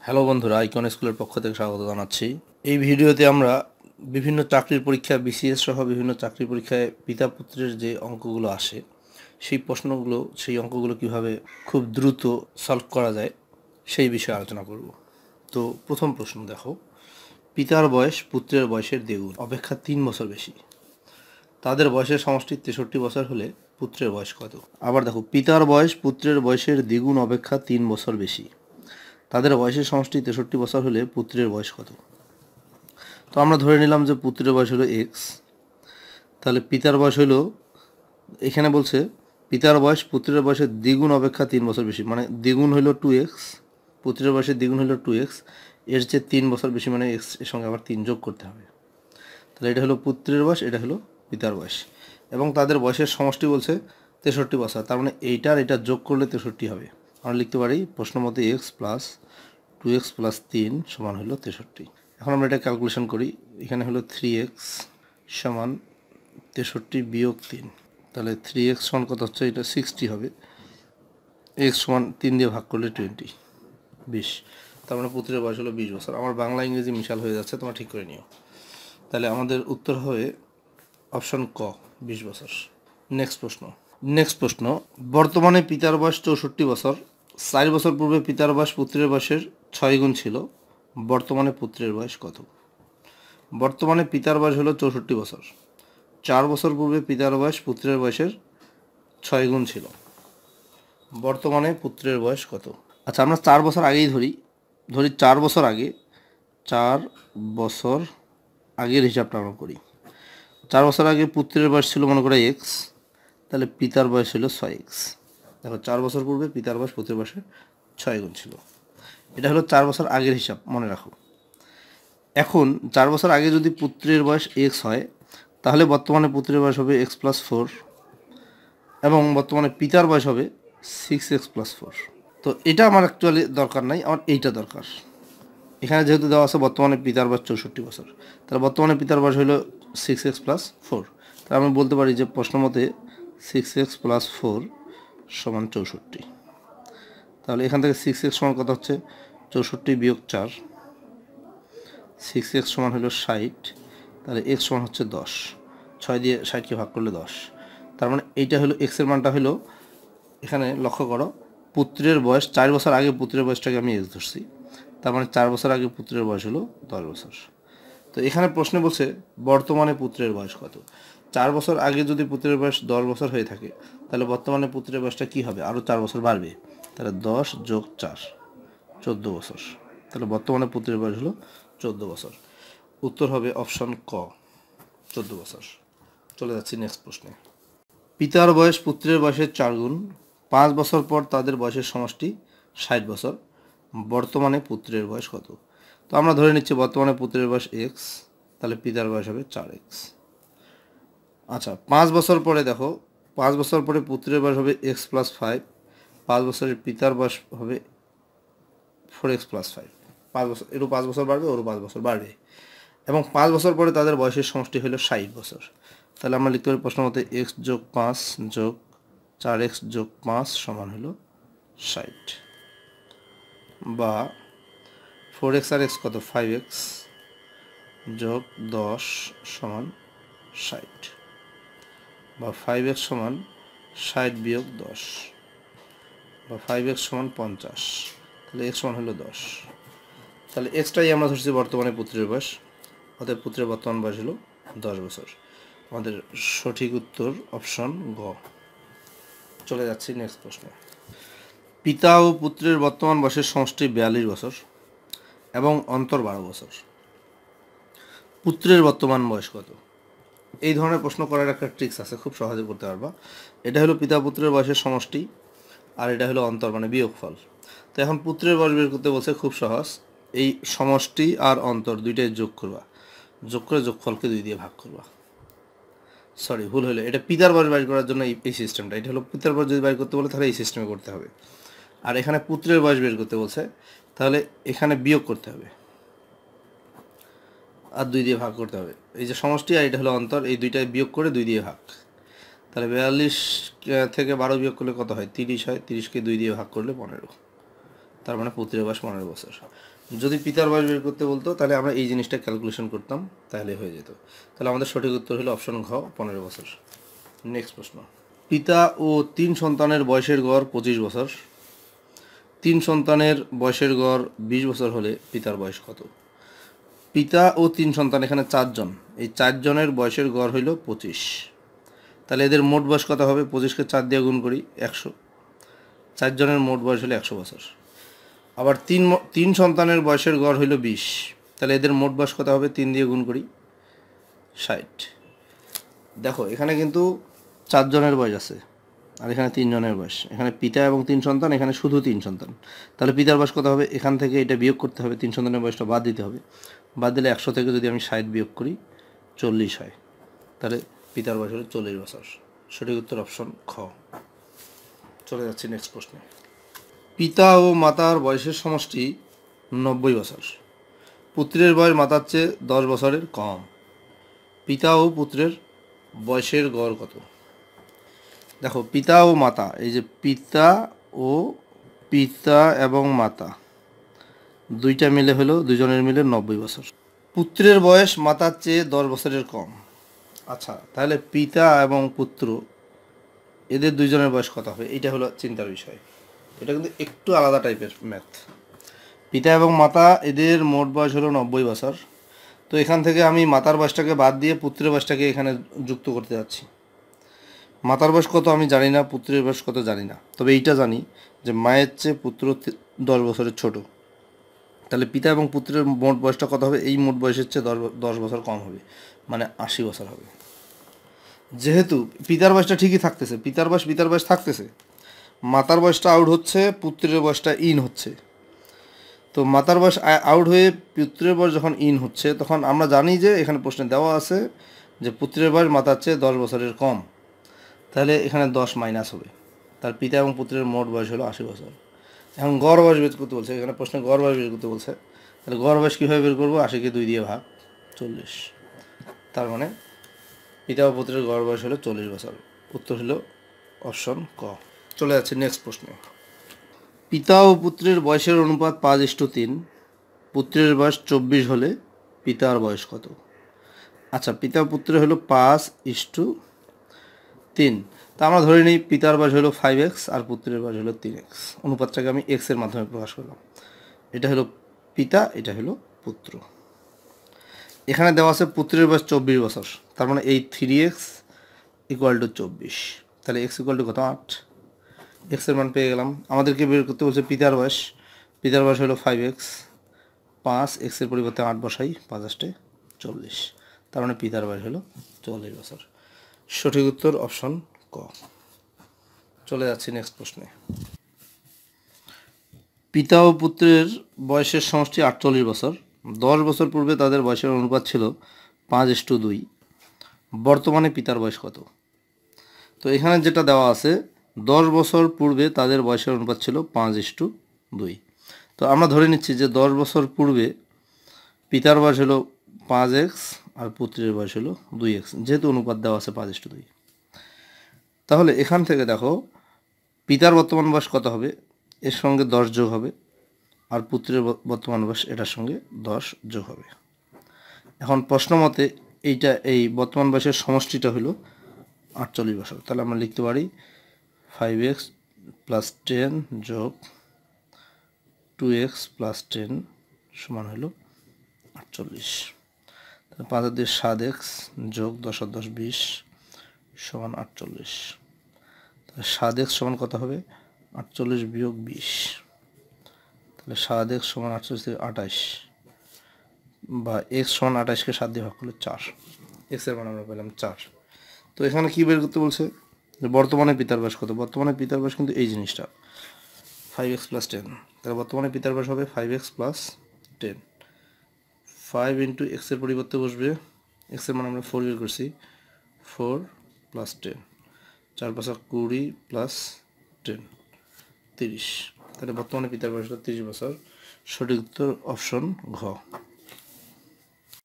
Hello বন্ধুরা, icon স্কুলের পক্ষ থেকে স্বাগত জানাচ্ছি। এই ভিডিওতে আমরা বিভিন্ন চাকরির পরীক্ষা, বিসিএস সহ বিভিন্ন চাকরির পরীক্ষায় পিতা পুত্রের যে অঙ্কগুলো আসে, সেই অঙ্কগুলো কিভাবে খুব দ্রুত সলভ করা যায় সেই বিষয়ে আলোচনা করব। তো প্রথম প্রশ্ন দেখো, পিতার বয়স পুত্রের বয়সের দ্বিগুণ অপেক্ষা 3 বছর বেশি। তাদের বয়সের সমষ্টি 63 বছর হলে পুত্রের বয়স কত? আবার দেখো, পিতার বয়স পুত্রের বয়সের দ্বিগুণ অপেক্ষা 3 বছর বেশি। তাদের বয়সের সমষ্টি 63 বছর হলে পুত্রের বয়স কত? তো আমরা ধরে নিলাম যে পুত্রের বয়স হলো এক্স, তাহলে পিতার বয়স হলো, এখানে বলছে পিতার বয়স পুত্রের বয়সের দ্বিগুণ অপেক্ষা 3 বছর বেশি, মানে দ্বিগুণ হলো 2x, পুত্রের বয়সের দ্বিগুণ হলো 2x, এর চেয়ে 3 বছর বেশি, মানে এক্স এর সঙ্গে আবার 3 যোগ করতে হবে। তাহলে এটা হলো পুত্রের বয়স, এটা হলো পিতার বয়স, এবং তাদের বয়সের সমষ্টি বলছে 63 বছর, তার মানে এইটার এটা যোগ করলে 63 হবে। আমরা লিখতে পারি প্রশ্ন মতে এক্স প্লাস 2x প্লাস 3 সমান হলো 63। এখন আমরা এটা ক্যালকুলেশন করি, এখানে হলো 3x সমান 63 বিয়োগ 3, তাহলে 3x সমান কত হচ্ছে, এটা 60 হবে, x সমান 3 দিয়ে ভাগ করলে 20, তার মানে পুত্রের বয়স হলো 20 বছর। আমার বাংলা ইংরেজি মিশাল হয়ে যাচ্ছে, তোমরা ঠিক করে নিও। তাহলে আমাদের উত্তর হবে অপশন ক, 20 বছর। নেক্সট প্রশ্ন, বর্তমানে পিতার বয়স 64 বছর, 4 বছর পূর্বে পিতার বয়স পুত্রের বয়সের 6 গুণ ছিল, বর্তমানে পুত্রের বয়স কত? বর্তমানে পিতার বয়স হলো 64 বছর, 4 বছর পূর্বে পিতার বয়স পুত্রের বয়সের 6 গুণ ছিল, বর্তমানে পুত্রের বয়স কত? আচ্ছা, আমরা 4 বছর আগেই ধরি 4 বছর আগে, 4 বছর আগের হিসাবটা আমরা করি। 4 বছর আগে পুত্রের বয়স ছিল মনে করে এক্স, তাহলে পিতার বয়স ছিল 6x। দেখো, 4 বছর পূর্বে পিতার বয়স পুত্রের বয়সের 6 গুণ ছিল, এটা হলো 4 বছর আগের হিসাব, মনে রাখো। এখন 4 বছর আগে যদি পুত্রের বয়স এক্স হয়, তাহলে বর্তমানে পুত্রের বয়স হবে এক্স প্লাস 4, এবং বর্তমানে পিতার বয়স হবে 6x প্লাস 4। তো এটা আমার অ্যাকচুয়ালি দরকার নাই, আমার এইটা দরকার। এখানে যেহেতু দেওয়া আছে বর্তমানে পিতার বয়স 64 বছর, তাহলে বর্তমানে পিতার বয়স হলো 6x প্লাস 4, তাহলে আমি বলতে পারি যে প্রশ্ন মতে 6x প্লাস 4 সমান 64। তাহলে এখান থেকে 6x সমান কত হচ্ছে, 64 বিয়োগ 4, 6x সমান হলো 60, তাহলে x সমান হচ্ছে 10, 6 দিয়ে 60কে ভাগ করলে 10, তার মানে এইটা হলো x এর মানটা হলো, এখানে লক্ষ্য করো পুত্রের বয়স 4 বছর আগে পুত্রের বয়সটাকে আমি x ধরছি, তার মানে 4 বছর আগে পুত্রের বয়স হলো 10 বছর। তো এখানে প্রশ্নে বলছে বর্তমানে পুত্রের বয়স কত। 4 বছর আগে যদি পুত্রের বয়স 10 বছর হয়ে থাকে, তাহলে বর্তমানে পুত্রের বয়সটা কী হবে, আরও 4 বছর বাড়বে, তাহলে 10 যোগ 4 14 বছর, তাহলে বর্তমানে পুত্রের বয়স হলো 14 বছর। উত্তর হবে অপশন ক, 14 বছর। চলে যাচ্ছি নেক্সট প্রশ্নে। পিতার বয়স পুত্রের বয়সের 4 গুণ, 5 বছর পর তাদের বয়সের সমষ্টি 60 বছর, বর্তমানে পুত্রের বয়স কত? তো আমরা ধরে নিচ্ছি বর্তমানে পুত্রের বয়স এক্স, তাহলে পিতার বয়স হবে 4x। আচ্ছা, 5 বছর পরে দেখো, 5 বছর পরে পুত্রের বয়স হবে এক্স প্লাস 5, 5 বছরের পিতার বয়স হবে 4x প্লাস 5, 5 বছর, এরও 5 বছর বাড়বে, ওরও 5 বছর বাড়বে, এবং 5 বছর পরে তাদের বয়সের সমষ্টি হলো 60 বছর। তাহলে আমরা লিখতে পারি প্রশ্ন মতে এক্স যোগ 5 যোগ 4x যোগ 5 সমান হলো 60, বা 4x আর x কত, 5x যোগ 10 সমান 60, বা 5x সমান 60 বিয়োগ 10, বা 5x সমান 50, তাহলে x সমান হলো 10। তাহলে এক্সটাই আমরা ধরছি বর্তমানে পুত্রের বয়স, অতএব পুত্রের বর্তমান বয়স হলো 10 বছর। আমাদের সঠিক উত্তর অপশন গ। চলে যাচ্ছি নেক্সট প্রশ্নে। পিতা ও পুত্রের বর্তমান বয়সের সমষ্টি 42 বছর এবং অন্তর 12 বছর, পুত্রের বর্তমান বয়স কত? এই ধরনের প্রশ্ন করার একটা ট্রিক্স আছে, খুব সহজে করতে পারবা। এটা হলো পিতা পুত্রের বয়সের সমষ্টি, আর এটা হলো অন্তর মানে বিয়োগফল। তো এখন পুত্রের বয়স বের করতে বলছে, খুব সহজ, এই সমষ্টি আর অন্তর দুইটাই যোগ করবা, যোগ করে যোগফলকে 2 দিয়ে ভাগ করবা। সরি, ভুল হলো, এটা পিতার বয়স বাইর করার জন্য এই সিস্টেমটা, এটা হলো পিতার বয়স যদি বাইর করতে বলে তাহলে এই সিস্টেমে করতে হবে, আর এখানে পুত্রের বয়স বের করতে বলছে, তাহলে এখানে বিয়োগ করতে হবে আর 2 দিয়ে ভাগ করতে হবে। এই যে সমষ্টি আর এটা হলো অন্তর, এই দুইটাই বিয়োগ করে 2 দিয়ে ভাগ, তাহলে 42 থেকে 12 বিয়োগ করলে কত হয়, 30 হয়, 30কে 2 দিয়ে ভাগ করলে 15। তার মানে পুত্রের বয়স 15 বছর। যদি পিতার বয়স বের করতে বলতো তাহলে আমরা এই জিনিসটা ক্যালকুলেশন করতাম, তাহলে হয়ে যেত। তাহলে আমাদের সঠিক উত্তর হলো অপশন ঘ, 15 বছর। নেক্সট প্রশ্ন, পিতা ও 3 সন্তানের বয়সের গড় 25 বছর। 3 সন্তানের বয়সের গড় 20 বছর হলে পিতার বয়স কত? পিতা ও 3 সন্তান, এখানে 4 জন, এই 4 জনের বয়সের গড় হইল 25। তাহলে এদের মোট বয়স কত হবে? 25কে 4 দিয়ে গুণ করি, 100। 4 জনের মোট বয়স হলো 100 বছর। আবার 3 সন্তানের বয়সের গড় হইল 20, তাহলে এদের মোট বয়স কত হবে? 3 দিয়ে গুণ করি, 60। দেখো এখানে কিন্তু 4 জনের বয়স আছে আর এখানে 3 জনের বয়স, এখানে পিতা এবং 3 সন্তান, এখানে শুধু 3 সন্তান। তাহলে পিতার বয়স কত হবে? এখান থেকে এটা বিয়োগ করতে হবে, 3 সন্তানের বয়সটা বাদ দিতে হবে। বাদ দিলে 100 থেকে যদি আমি 60 বিয়োগ করি 40 হয়। তাহলে পিতার বয়স হলো 40 বছর। সঠিক উত্তর অপশন খ। চলে যাচ্ছি নেক্সট প্রশ্নে। পিতা ও মাতার বয়সের সমষ্টি 90 বছর। পুত্রের বয়স মাতার চেয়ে 10 বছরের কম। পিতা ও পুত্রের বয়সের গড় কত? দেখো পিতা ও মাতা, এই যে পিতা এবং মাতা দুইটা মিলে হলো, দুজনের মিলে 90 বছর। পুত্রের বয়স মাতার চেয়ে 10 বছরের কম। আচ্ছা, তাহলে পিতা এবং পুত্র এদের দুইজনের বয়স কত হবে? এইটা হলো চিন্তার বিষয়। এটা কিন্তু একটু আলাদা টাইপের ম্যাথ। পিতা এবং মাতা এদের মোট বয়স হলো 90 বছর। তো এখান থেকে আমি মাতার বয়সটাকে বাদ দিয়ে পুত্রের বয়সটাকে এখানে যুক্ত করতে যাচ্ছি। মাতার বয়স কত আমি জানি না, পুত্রের বয়স কত জানি না, তবে এইটা জানি যে মায়ের চেয়ে পুত্র 10 বছরের ছোট। তাহলে পিতা এবং পুত্রের মোট বয়সটা কত হবে? এই মোট বয়সের চেয়ে 10 বছর কম হবে, মানে 80 বছর হবে। যেহেতু পিতার বয়সটা ঠিকই থাকতেছে, পিতার বয়স থাকতেছে, মাতার বয়সটা আউট হচ্ছে, পুত্রের বয়সটা ইন হচ্ছে। তো মাতার বয়স আউট হয়ে পুত্রের বয়স যখন ইন হচ্ছে, তখন আমরা জানি যে এখানে প্রশ্নে দেওয়া আছে যে পুত্রের বয়স মাতার চেয়ে 10 বছরের কম। তাহলে এখানে 10 মাইনাস হবে, তার পিতা এবং পুত্রের মোট বয়স হলো 80 বছর। এখন গড় বয়স বের করতে বলছে, এখানে প্রশ্নে গড় বয়স বের করতে বলছে। তাহলে গড় বয়স কীভাবে বের করবো? 80কে 2 দিয়ে ভাগ, 40। তার মানে পিতা ও পুত্রের গড় বয়স হলো 40 বছর। উত্তর হলো অপশন ক। চলে যাচ্ছে নেক্সট প্রশ্নে। পিতা ও পুত্রের বয়সের অনুপাত 5:3। পুত্রের বয়স 24 হলে পিতার বয়স কত? আচ্ছা, পিতা ও পুত্রের হলো 5:3। তা আমরা ধরে নিই পিতার বয়স হলো 5x আর পুত্রের বয়স হলো 3x। অনুপাতটাকে আমি x এর মাধ্যমে প্রকাশ করলাম। এটা হলো পিতা, এটা হলো পুত্র। এখানে দেওয়া আছে পুত্রের বয়স 24 বছর, তার মানে এই 3x ইকুয়াল টু 24। তাহলে x ইকুয়াল টু কত? 8। x এর মান পেয়ে গেলাম। আমাদেরকে বের করতে বলছে পিতার বয়স। পিতার বয়স হলো 5x, 5x এর পরিবর্তে 8 বসাই, 5 × 8 = 40। তার মানে পিতার বয়স হলো 40 বছর। সঠিক উত্তর অপশন ক। চলে যাচ্ছি নেক্সট প্রশ্নে। পিতা ও পুত্রের বয়সের সমষ্টি 48 বছর। 10 বছর পূর্বে তাদের বয়সের অনুপাত ছিল 5:2। বর্তমানে পিতার বয়স কত? তো এখানে যেটা দেওয়া আছে 10 বছর পূর্বে তাদের বয়সের অনুপাত ছিল 5:2। তো আমরা ধরে নিচ্ছি যে 10 বছর পূর্বে পিতার বয়স হলো 5x আর পুত্রের বয়স হলো 2x, যেহেতু অনুপাত দেওয়া আছে 5:2। তাহলে এখান থেকে দেখো পিতার বর্তমান বয়স কত হবে? এর সঙ্গে 10 যোগ হবে, আর পুত্রের বর্তমান বয়স এটার সঙ্গে 10 যোগ হবে। এখন প্রশ্ন মতে এই বর্তমান বয়সের সমষ্টিটা হলো 48 বছর। তাহলে আমরা লিখতে পারি 5x + 10 যোগ 2x + 10 সমান হলো 48। তাহলে 5 × 2 = 7x যোগ 10 × 10 = 20 সমান 48। তাহলে 7x সমান কত হবে? 48 বিয়োগ 20। তাহলে 7x সমান 48 থেকে 28, বা x সমান 28কে 7 দিয়ে ভাগ করলে 4। x এর মান আমরা পেলাম 4। তো এখানে কি বের করতে বলছে? যে বর্তমানে পিতার বয়স কত? বর্তমানে পিতার বয়স কিন্তু এই জিনিসটা 5x + 10। তাহলে বর্তমানে পিতার বয়স হবে 5x + 10। 5 × x এর পরিবর্তে বসবে, x এর মান আমরা 4 বের করছি, 4 + 10, 4 × 5 = 20 + 10 30। তাহলে বর্তমানে পিতার বয়স হলো 30 বছর। সঠিক উত্তর অপশন ঘ।